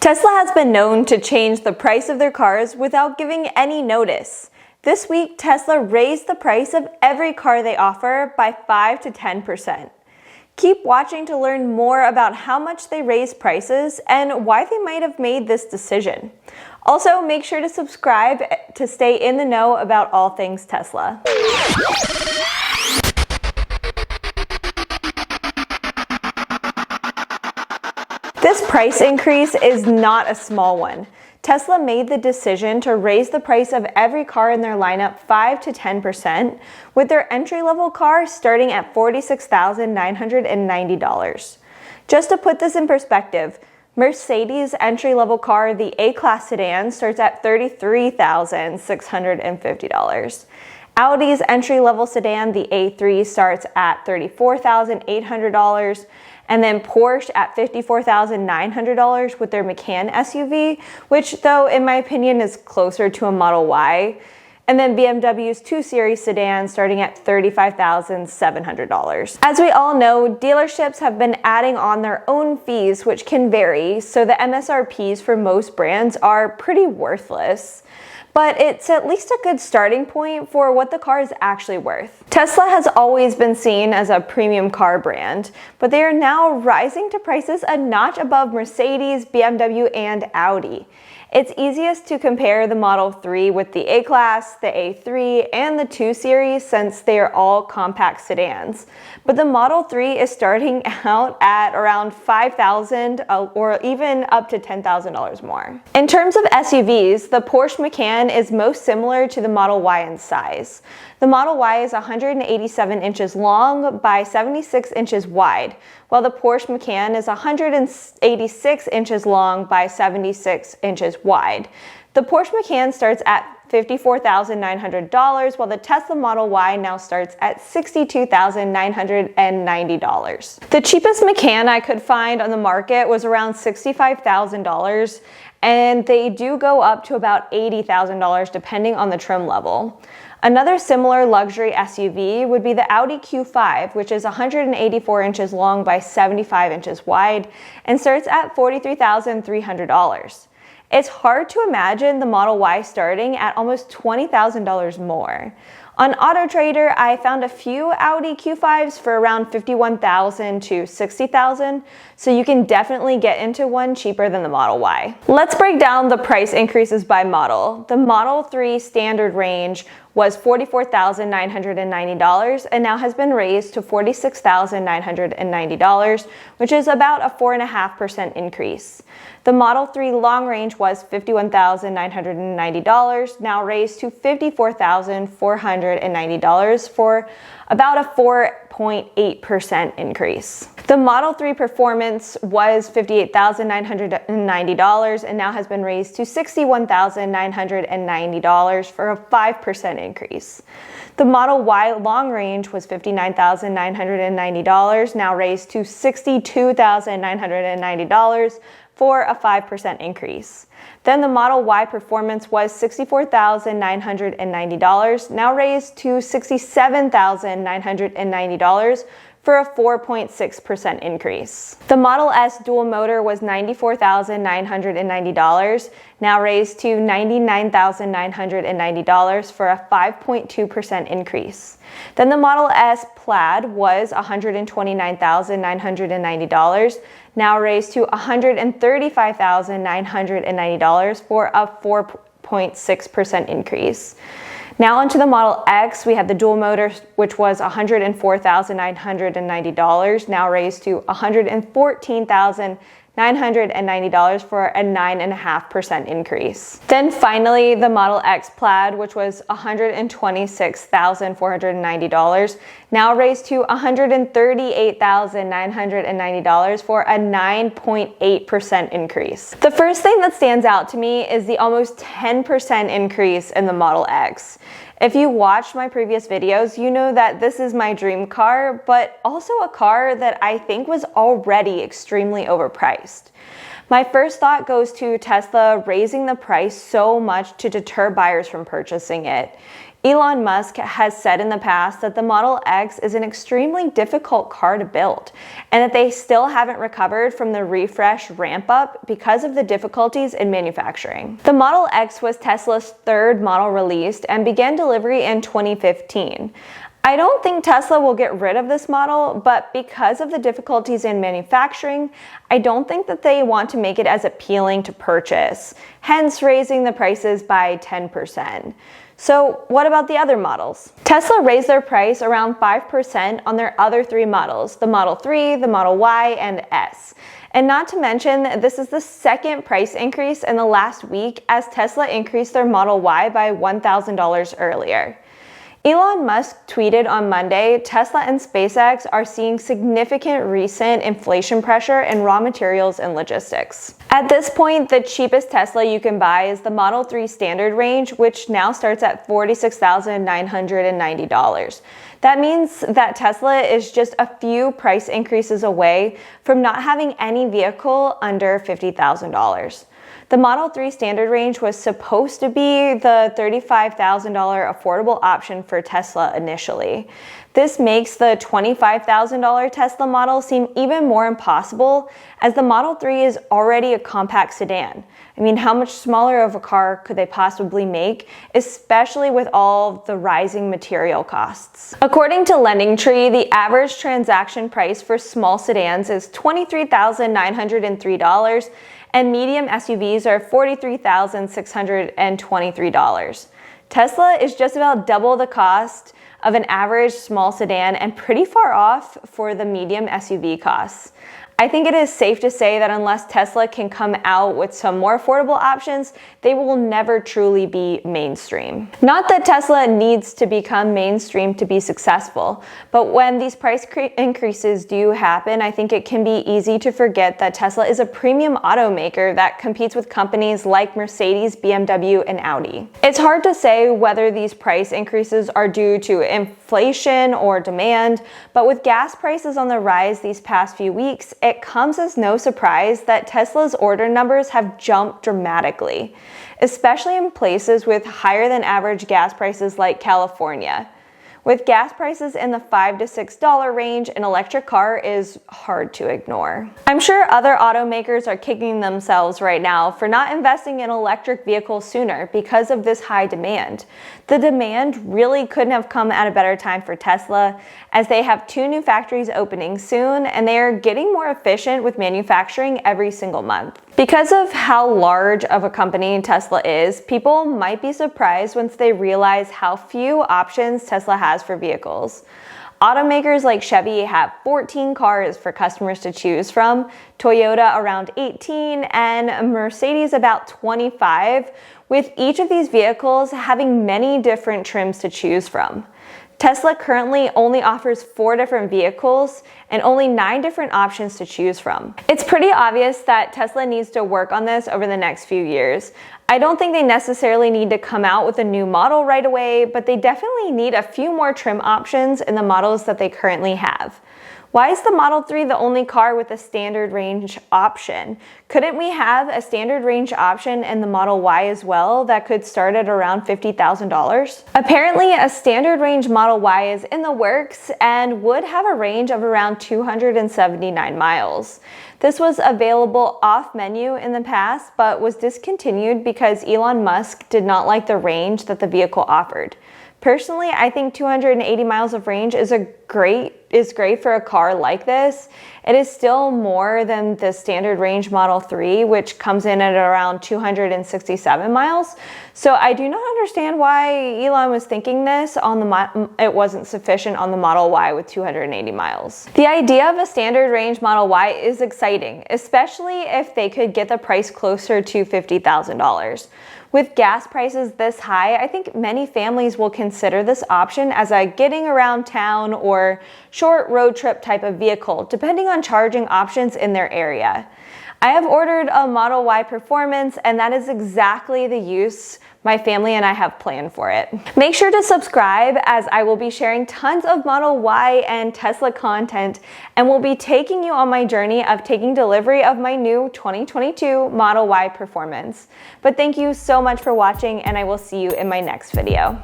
Tesla has been known to change the price of their cars without giving any notice. This week, Tesla raised the price of every car they offer by 5 to 10%. Keep watching to learn more about how much they raised prices and why they might have made this decision. Also, make sure to subscribe to stay in the know about all things Tesla. This price increase is not a small one. Tesla made the decision to raise the price of every car in their lineup 5 to 10%, with their entry-level car starting at $46,990. Just to put this in perspective, Mercedes' entry-level car, the A-Class sedan, starts at $33,650. Audi's entry-level sedan, the A3, starts at $34,800. And then Porsche at $54,900 with their Macan SUV, which though in my opinion is closer to a Model Y. And then BMW's 2 Series sedan starting at $35,700. As we all know, dealerships have been adding on their own fees, which can vary, so the MSRPs for most brands are pretty worthless. But it's at least a good starting point for what the car is actually worth. Tesla has always been seen as a premium car brand, but they are now rising to prices a notch above Mercedes, BMW, and Audi. It's easiest to compare the Model 3 with the A-Class, the A3, and the 2 Series since they are all compact sedans. But the Model 3 is starting out at around $5,000 or even up to $10,000 more. In terms of SUVs, the Porsche Macan is most similar to the Model Y in size. The Model Y is 187 inches long by 76 inches wide, while the Porsche Macan is 186 inches long by 76 inches wide. The Porsche Macan starts at $54,900, while the Tesla Model Y now starts at $62,990. The cheapest Macan I could find on the market was around $65,000, and they do go up to about $80,000 depending on the trim level. Another similar luxury SUV would be the Audi Q5, which is 184 inches long by 75 inches wide and starts at $43,300. It's hard to imagine the Model Y starting at almost $20,000 more. On AutoTrader, I found a few Audi Q5s for around $51,000 to $60,000, so you can definitely get into one cheaper than the Model Y. Let's break down the price increases by model. The Model 3 standard range was $44,990 and now has been raised to $46,990, which is about a 4.5% increase. The Model 3 long range was $51,990, now raised to $54,490 for about a 4.8% increase. The Model 3 Performance was $58,990 and now has been raised to $61,990 for a 5% increase. The Model Y long range was $59,990, now raised to $62,990 for a 5% increase. Then the Model Y Performance was $64,990, now raised to $67,990 for a 4.6% increase. The Model S dual motor was $94,990, now raised to $99,990 for a 5.2% increase. Then the Model S Plaid was $129,990, now raised to $135,990 for a 4.6% increase. Now onto the Model X, we have the dual motor, which was $104,990, now raised to $114,990 for a 9.5% increase. Then finally, the Model X Plaid, which was $126,490, now raised to $138,990 for a 9.8% increase. The first thing that stands out to me is the almost 10% increase in the Model X. If you watched my previous videos, you know that this is my dream car, but also a car that I think was already extremely overpriced. My first thought goes to Tesla raising the price so much to deter buyers from purchasing it. Elon Musk has said in the past that the Model X is an extremely difficult car to build, and that they still haven't recovered from the refresh ramp-up because of the difficulties in manufacturing. The Model X was Tesla's third model released and began delivery in 2015. I don't think Tesla will get rid of this model, but because of the difficulties in manufacturing, I don't think that they want to make it as appealing to purchase, hence raising the prices by 10%. So what about the other models? Tesla raised their price around 5% on their other three models, the Model 3, the Model Y, and S. And not to mention, this is the second price increase in the last week, as Tesla increased their Model Y by $1,000 earlier. Elon Musk tweeted on Monday, Tesla and SpaceX are seeing significant recent inflation pressure in raw materials and logistics. At this point, the cheapest Tesla you can buy is the Model 3 standard range, which now starts at $46,990. That means that Tesla is just a few price increases away from not having any vehicle under $50,000. The Model 3 standard range was supposed to be the $35,000 affordable option for Tesla initially. This makes the $25,000 Tesla model seem even more impossible, as the Model 3 is already a compact sedan. I mean, how much smaller of a car could they possibly make, especially with all the rising material costs? According to LendingTree, the average transaction price for small sedans is $23,903, and medium SUVs are $43,623. Tesla is just about double the cost of an average small sedan and pretty far off for the medium SUV costs. I think it is safe to say that unless Tesla can come out with some more affordable options, they will never truly be mainstream. Not that Tesla needs to become mainstream to be successful, but when these price increases do happen, I think it can be easy to forget that Tesla is a premium automaker that competes with companies like Mercedes, BMW, and Audi. It's hard to say whether these price increases are due to inflation or demand, but with gas prices on the rise these past few weeks, it comes as no surprise that Tesla's order numbers have jumped dramatically, especially in places with higher than average gas prices like California. With gas prices in the $5 to $6 range, an electric car is hard to ignore. I'm sure other automakers are kicking themselves right now for not investing in electric vehicles sooner because of this high demand. The demand really couldn't have come at a better time for Tesla, as they have 2 new factories opening soon and they are getting more efficient with manufacturing every single month. Because of how large of a company Tesla is, people might be surprised once they realize how few options Tesla has for vehicles. Automakers like Chevy have 14 cars for customers to choose from, Toyota around 18, and Mercedes about 25, with each of these vehicles having many different trims to choose from. Tesla currently only offers 4 different vehicles and only 9 different options to choose from. It's pretty obvious that Tesla needs to work on this over the next few years. I don't think they necessarily need to come out with a new model right away, but they definitely need a few more trim options in the models that they currently have. Why is the Model 3 the only car with a standard range option? Couldn't we have a standard range option in the Model Y as well that could start at around $50,000? Apparently, a standard range Model Y is in the works and would have a range of around 279 miles. This was available off menu in the past, but was discontinued because Elon Musk did not like the range that the vehicle offered. Personally, I think 280 miles of range is great for a car like this. It is still more than the standard range Model 3, which comes in at around 267 miles. So I do not understand why Elon was thinking this it wasn't sufficient on the Model Y with 280 miles. The idea of a standard range Model Y is exciting, especially if they could get the price closer to $50,000. With gas prices this high, I think many families will consider this option as a getting around town or short road trip type of vehicle, depending on charging options in their area. I have ordered a Model Y Performance, and that is exactly the use my family and I have planned for it. Make sure to subscribe, as I will be sharing tons of Model Y and Tesla content, and will be taking you on my journey of taking delivery of my new 2022 Model Y Performance. But thank you so much for watching, and I will see you in my next video.